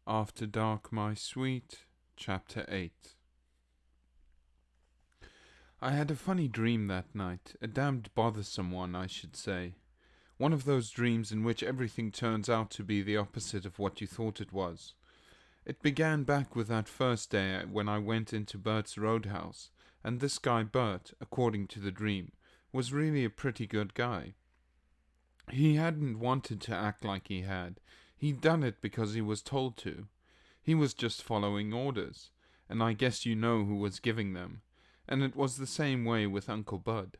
After Dark, My Sweet, Chapter 8. I had a funny dream that night, a damned bothersome one, I should say. One of those dreams in which everything turns out to be the opposite of what you thought it was. It began back with that first day when I went into Bert's roadhouse, and this guy Bert, according to the dream, was really a pretty good guy. He hadn't wanted to act like he had. He'd done it because he was told to. He was just following orders, and I guess you know who was giving them. And it was the same way with Uncle Bud.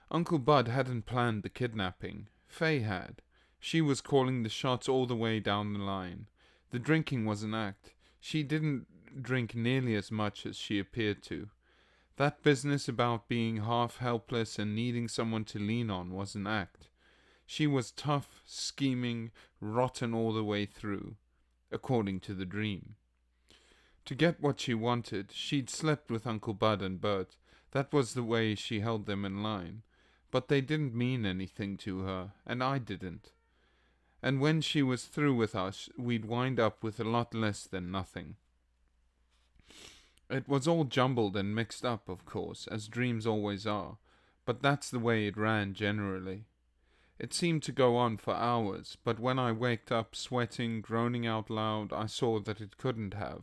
Uncle Bud hadn't planned the kidnapping. Faye had. She was calling the shots all the way down the line. The drinking was an act. She didn't drink nearly as much as she appeared to. That business about being half helpless and needing someone to lean on was an act. She was tough, scheming, rotten all the way through, according to the dream. To get what she wanted, she'd slept with Uncle Bud and Bert. That was the way she held them in line. But they didn't mean anything to her, and I didn't. And when she was through with us, we'd wind up with a lot less than nothing. It was all jumbled and mixed up, of course, as dreams always are, but that's the way it ran generally. It seemed to go on for hours, but when I waked up sweating, groaning out loud, I saw that it couldn't have.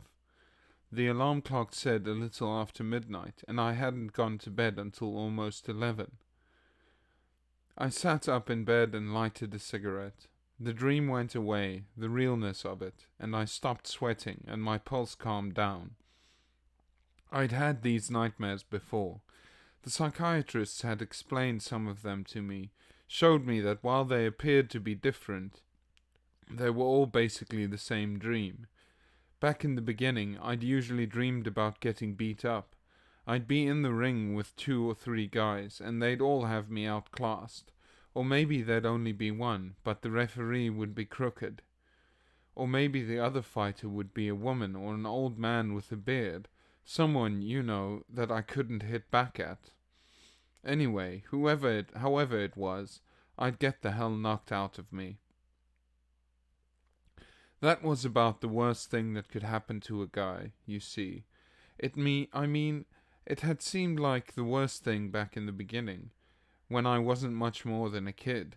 The alarm clock said a little after midnight, and I hadn't gone to bed until almost 11. I sat up in bed and lighted a cigarette. The dream went away, the realness of it, and I stopped sweating, and my pulse calmed down. I'd had these nightmares before. The psychiatrists had explained some of them to me, showed me that while they appeared to be different, they were all basically the same dream. Back in the beginning, I'd usually dreamed about getting beat up. I'd be in the ring with 2 or 3 guys, and they'd all have me outclassed. Or maybe there'd only be one, but the referee would be crooked. Or maybe the other fighter would be a woman or an old man with a beard. Someone, you know, that I couldn't hit back at. Anyway, however it was, I'd get the hell knocked out of me. That was about the worst thing that could happen to a guy, you see. It had seemed like the worst thing back in the beginning, when I wasn't much more than a kid.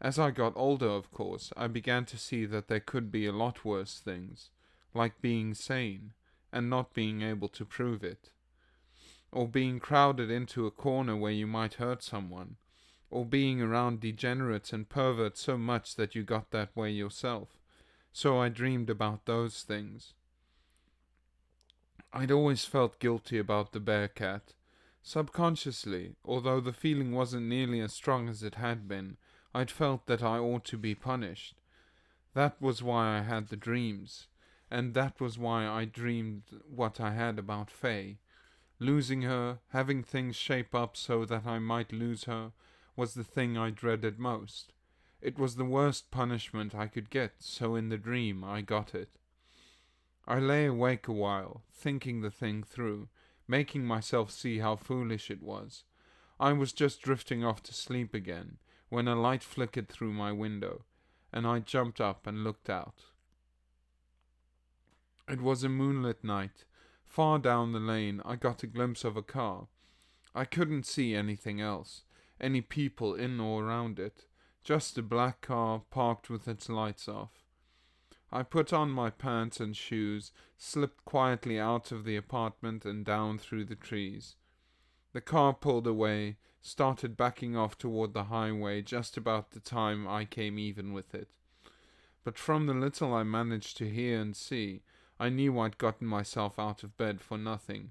As I got older, of course, I began to see that there could be a lot worse things, like being sane, and not being able to prove it. Or being crowded into a corner where you might hurt someone. Or being around degenerates and perverts so much that you got that way yourself. So I dreamed about those things. I'd always felt guilty about the bear cat. Subconsciously, although the feeling wasn't nearly as strong as it had been, I'd felt that I ought to be punished. That was why I had the dreams, and that was why I dreamed what I had about Faye. Losing her, having things shape up so that I might lose her, was the thing I dreaded most. It was the worst punishment I could get, so in the dream I got it. I lay awake a while, thinking the thing through, making myself see how foolish it was. I was just drifting off to sleep again, when a light flickered through my window, and I jumped up and looked out. It was a moonlit night. Far down the lane I got a glimpse of a car. I couldn't see anything else, any people in or around it. Just a black car parked with its lights off. I put on my pants and shoes, slipped quietly out of the apartment and down through the trees. The car pulled away, started backing off toward the highway just about the time I came even with it. But from the little I managed to hear and see, I knew I'd gotten myself out of bed for nothing.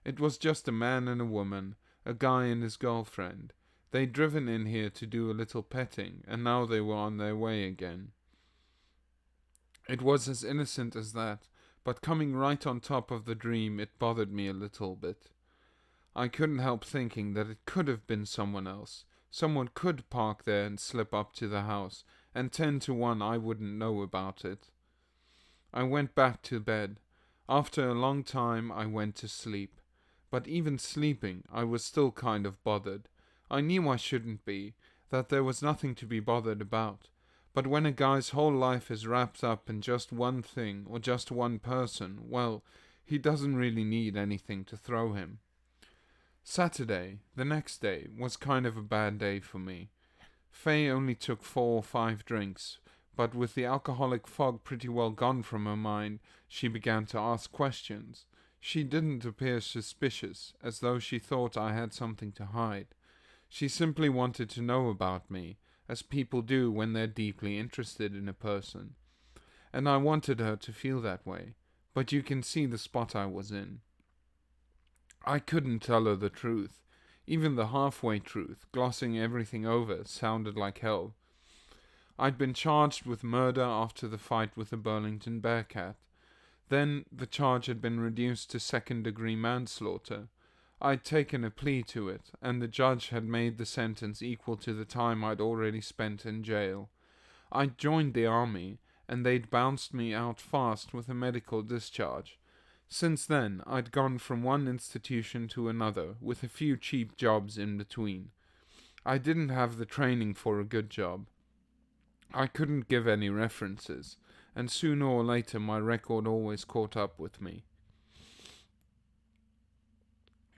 It was just a man and a woman, a guy and his girlfriend. They'd driven in here to do a little petting, and now they were on their way again. It was as innocent as that, but coming right on top of the dream, it bothered me a little bit. I couldn't help thinking that it could have been someone else. Someone could park there and slip up to the house, and 10 to 1 I wouldn't know about it. I went back to bed. After a long time, I went to sleep. But even sleeping, I was still kind of bothered. I knew I shouldn't be, that there was nothing to be bothered about, But when a guy's whole life is wrapped up in just one thing or just one person, well, he doesn't really need anything to throw him. Saturday, the next day, was kind of a bad day for me. Faye only took 4 or 5 drinks, but with the alcoholic fog pretty well gone from her mind, she began to ask questions. She didn't appear suspicious, as though she thought I had something to hide. She simply wanted to know about me, as people do when they're deeply interested in a person. And I wanted her to feel that way, but you can see the spot I was in. I couldn't tell her the truth. Even the halfway truth, glossing everything over, sounded like hell. I'd been charged with murder after the fight with the Burlington Bearcat. Then the charge had been reduced to second-degree manslaughter. I'd taken a plea to it, and the judge had made the sentence equal to the time I'd already spent in jail. I'd joined the army, and they'd bounced me out fast with a medical discharge. Since then, I'd gone from one institution to another, with a few cheap jobs in between. I didn't have the training for a good job. I couldn't give any references, and sooner or later my record always caught up with me.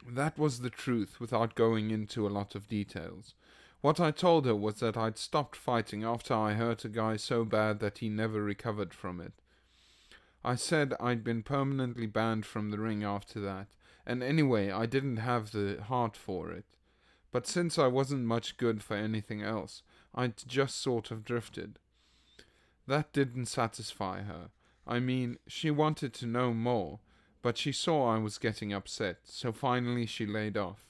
That was the truth without going into a lot of details. What I told her was that I'd stopped fighting after I hurt a guy so bad that he never recovered from it. I said I'd been permanently banned from the ring after that, and anyway I didn't have the heart for it. But since I wasn't much good for anything else, I'd just sort of drifted. That didn't satisfy her. I mean, she wanted to know more, but she saw I was getting upset, so finally she laid off.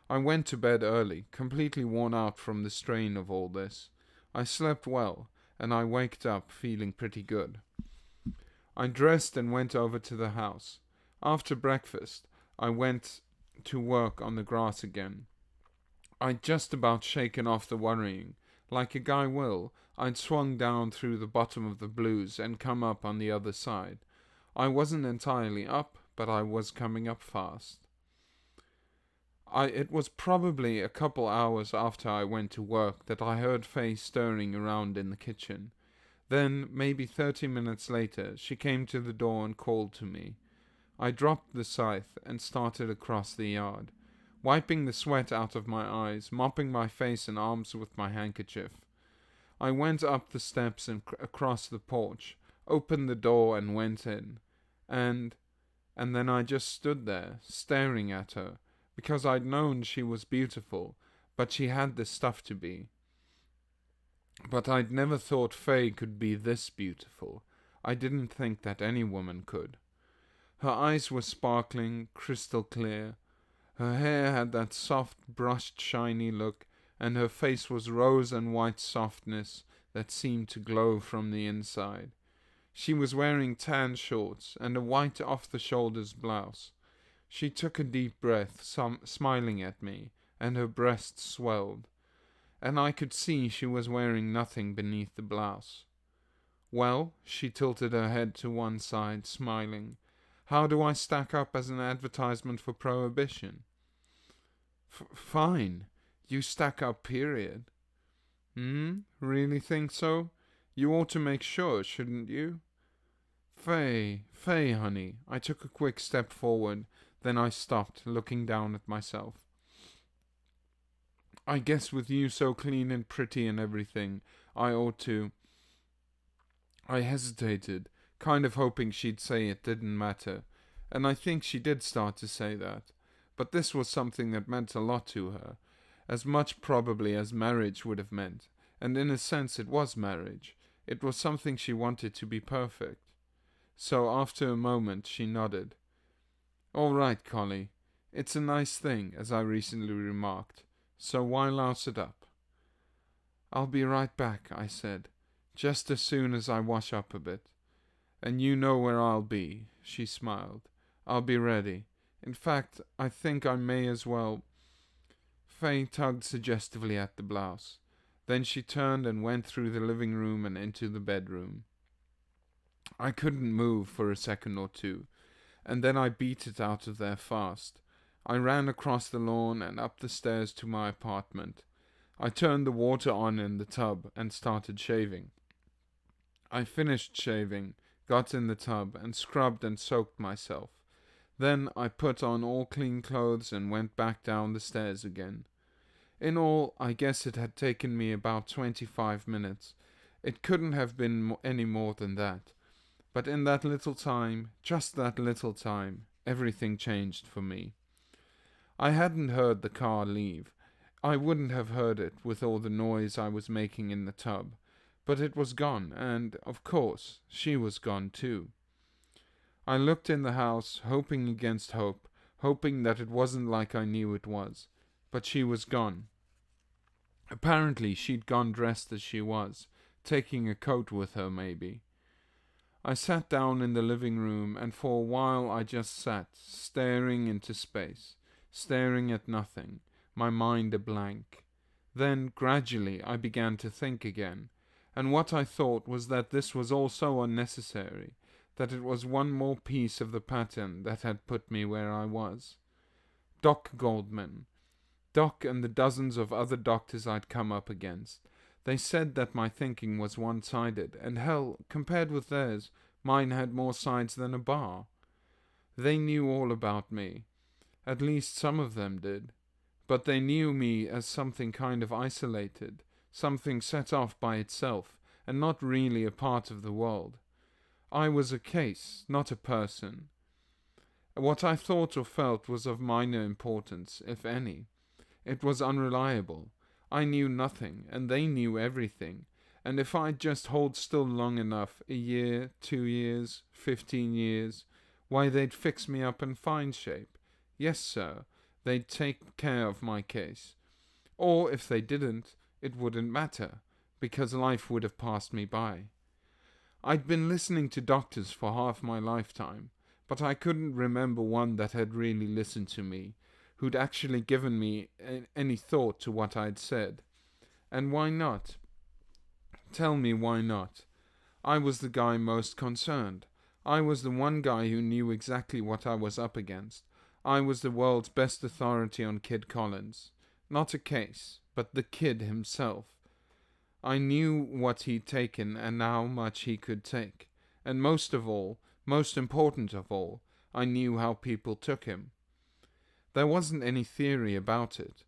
I went to bed early, completely worn out from the strain of all this. I slept well, and I waked up feeling pretty good. I dressed and went over to the house. After breakfast, I went to work on the grass again. I'd just about shaken off the worrying. Like a guy will, I'd swung down through the bottom of the blues and come up on the other side. I wasn't entirely up, but I was coming up fast. It was probably a couple hours after I went to work that I heard Faye stirring around in the kitchen. Then, maybe 30 minutes later, she came to the door and called to me. I dropped the scythe and started across the yard, wiping the sweat out of my eyes, mopping my face and arms with my handkerchief. I went up the steps and across the porch, opened the door and went in. And then I just stood there, staring at her, because I'd known she was beautiful, but she had the stuff to be. But I'd never thought Faye could be this beautiful. I didn't think that any woman could. Her eyes were sparkling, crystal clear. Her hair had that soft, brushed, shiny look, and her face was rose and white softness that seemed to glow from the inside. She was wearing tan shorts and a white off-the-shoulders blouse. She took a deep breath, smiling at me, and her breasts swelled. And I could see she was wearing nothing beneath the blouse. Well, she tilted her head to one side, smiling. How do I stack up as an advertisement for prohibition? Fine. You stack up, period. Really think so? You ought to make sure, shouldn't you? Faye, honey. I took a quick step forward, then I stopped, looking down at myself. I guess with you so clean and pretty and everything, I ought to. I hesitated, kind of hoping she'd say it didn't matter, and I think she did start to say that. But this was something that meant a lot to her, as much probably as marriage would have meant, and in a sense it was marriage. It was something she wanted to be perfect. So after a moment she nodded. All right, Collie. It's a nice thing, as I recently remarked, so why louse it up? I'll be right back, I said, just as soon as I wash up a bit. And you know where I'll be, she smiled. I'll be ready. In fact, I think I may as well. Faye tugged suggestively at the blouse. Then she turned and went through the living room and into the bedroom. I couldn't move for a second or two, and then I beat it out of there fast. I ran across the lawn and up the stairs to my apartment. I turned the water on in the tub and started shaving. I finished shaving, got in the tub, and scrubbed and soaked myself. Then I put on all clean clothes and went back down the stairs again. In all, I guess it had taken me about 25 minutes. It couldn't have been any more than that. But in that little time, just that little time, everything changed for me. I hadn't heard the car leave. I wouldn't have heard it with all the noise I was making in the tub. But it was gone, and, of course, she was gone too. I looked in the house, hoping against hope, hoping that it wasn't like I knew it was. But she was gone. Apparently she'd gone dressed as she was, taking a coat with her maybe. I sat down in the living room, and for a while I just sat, staring into space, staring at nothing, my mind a blank. Then, gradually, I began to think again, and what I thought was that this was all so unnecessary, that it was one more piece of the pattern that had put me where I was. Doc Goldman. Doc and the dozens of other doctors I'd come up against. They said that my thinking was one-sided, and hell, compared with theirs, mine had more sides than a bar. They knew all about me. At least some of them did. But they knew me as something kind of isolated, something set off by itself, and not really a part of the world. I was a case, not a person. What I thought or felt was of minor importance, if any. It was unreliable. I knew nothing, and they knew everything, and if I'd just hold still long enough, a year, 2 years, 15 years, why they'd fix me up and find shape. Yes, sir, they'd take care of my case. Or if they didn't, it wouldn't matter, because life would have passed me by. I'd been listening to doctors for half my lifetime, but I couldn't remember one that had really listened to me, who'd actually given me any thought to what I'd said. And why not? Tell me why not? I was the guy most concerned. I was the one guy who knew exactly what I was up against. I was the world's best authority on Kid Collins. Not a case, but the kid himself. I knew what he'd taken and how much he could take. And most of all, most important of all, I knew how people took him. There wasn't any theory about it.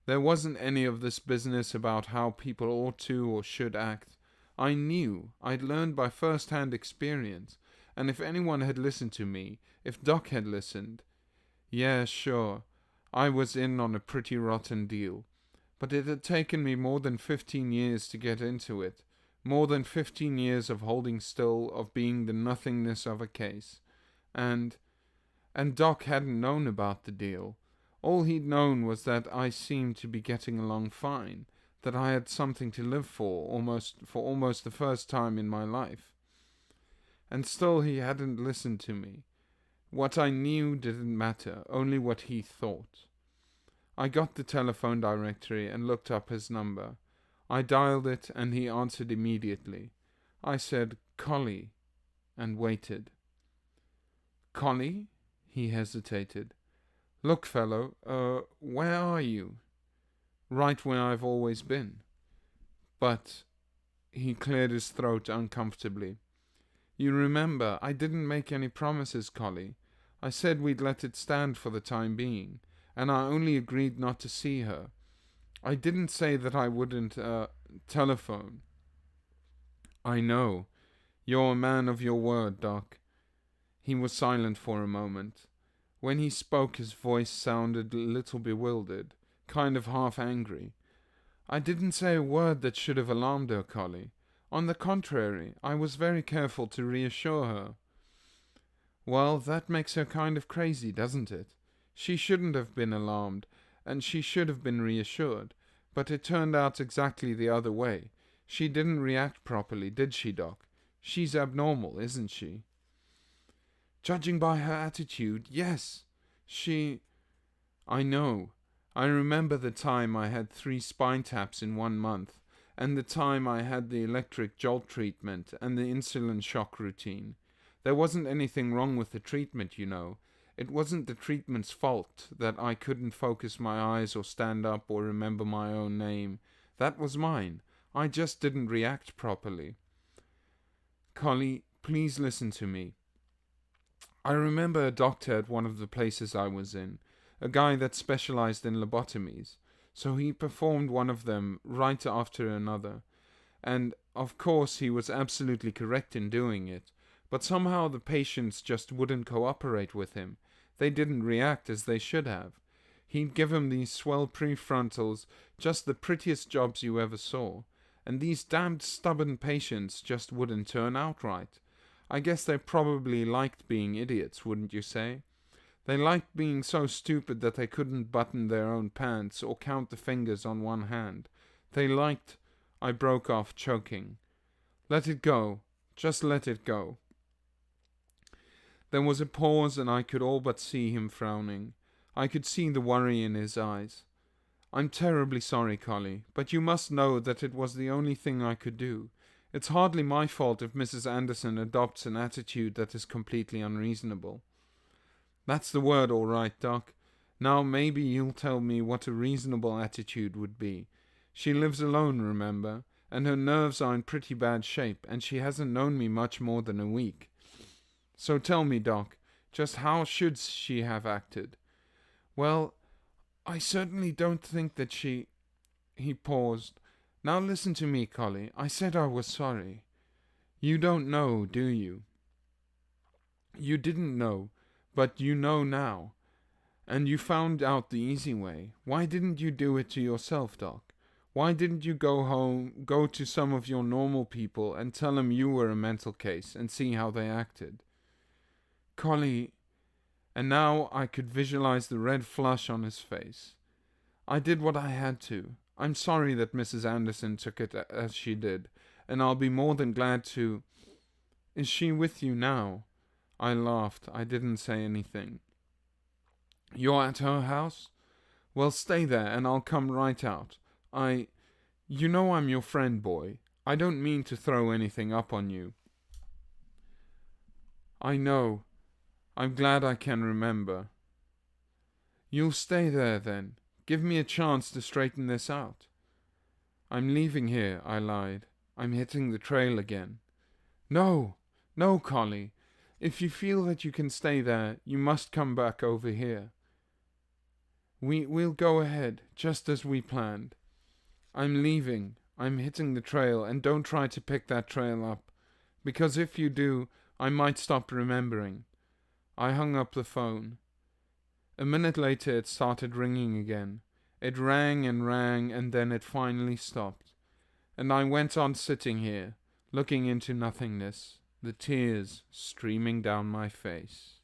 There wasn't any of this business about how people ought to or should act. I knew. I'd learned by first-hand experience. And if anyone had listened to me, if Doc had listened, yeah, sure, I was in on a pretty rotten deal. But it had taken me more than 15 years to get into it. More than 15 years of holding still, of being the nothingness of a case. And Doc hadn't known about the deal. All he'd known was that I seemed to be getting along fine, that I had something to live for almost the first time in my life. And still he hadn't listened to me. What I knew didn't matter, only what he thought. I got the telephone directory and looked up his number. I dialed it and he answered immediately. I said, "Collie," and waited. "Collie?" He hesitated. "Look, fellow, where are you?" "Right where I've always been." "But," he cleared his throat uncomfortably, "you remember, I didn't make any promises, Collie. I said we'd let it stand for the time being, and I only agreed not to see her. I didn't say that I wouldn't, telephone." "I know. You're a man of your word, Doc." He was silent for a moment. When he spoke, his voice sounded a little bewildered, kind of half angry. "I didn't say a word that should have alarmed her, Collie. On the contrary, I was very careful to reassure her." "Well, that makes her kind of crazy, doesn't it? She shouldn't have been alarmed, and she should have been reassured. But it turned out exactly the other way. She didn't react properly, did she, Doc? She's abnormal, isn't she?" "Judging by her attitude, yes. I know. I remember the time I had 3 spine taps in 1 month, and the time I had the electric jolt treatment and the insulin shock routine. There wasn't anything wrong with the treatment, you know. It wasn't the treatment's fault that I couldn't focus my eyes or stand up or remember my own name. That was mine. I just didn't react properly." Collie, please listen to me. I remember a doctor at one of the places I was in, a guy that specialized in lobotomies, so he performed one of them right after another, and of course he was absolutely correct in doing it, but somehow the patients just wouldn't cooperate with him. They didn't react as they should have. He'd give 'em these swell prefrontals, just the prettiest jobs you ever saw, and these damned stubborn patients just wouldn't turn out right. I guess they probably liked being idiots, wouldn't you say? They liked being so stupid that they couldn't button their own pants or count the fingers on one hand. They liked... I broke off, choking. Let it go. Just let it go. There was a pause, and I could all but see him frowning. I could see the worry in his eyes. I'm terribly sorry, Collie, but you must know that it was the only thing I could do. It's hardly my fault if Mrs. Anderson adopts an attitude that is completely unreasonable. That's the word, all right, Doc. Now maybe you'll tell me what a reasonable attitude would be. She lives alone, remember, and her nerves are in pretty bad shape, and she hasn't known me much more than a week. So tell me, Doc, just how should she have acted? Well, I certainly don't think that she... He paused. Now listen to me, Collie. I said I was sorry. You don't know, do you? You didn't know, but you know now. And you found out the easy way. Why didn't you do it to yourself, Doc? Why didn't you go home, go to some of your normal people and tell them you were a mental case and see how they acted? Collie, and now I could visualize the red flush on his face. I did what I had to. I'm sorry that Mrs. Anderson took it as she did, and I'll be more than glad to... Is she with you now? I laughed. I didn't say anything. You're at her house? Well, stay there, and I'll come right out. You know I'm your friend, boy. I don't mean to throw anything up on you. I know. I'm glad I can remember. You'll stay there, then. Give me a chance to straighten this out. I'm leaving here, I lied. I'm hitting the trail again. No, Collie. If you feel that you can stay there, you must come back over here. We'll go ahead, just as we planned. I'm leaving. I'm hitting the trail, and don't try to pick that trail up, because if you do, I might stop remembering. I hung up the phone. A minute later it started ringing again. It rang, and then it finally stopped. And I went on sitting here, looking into nothingness, the tears streaming down my face.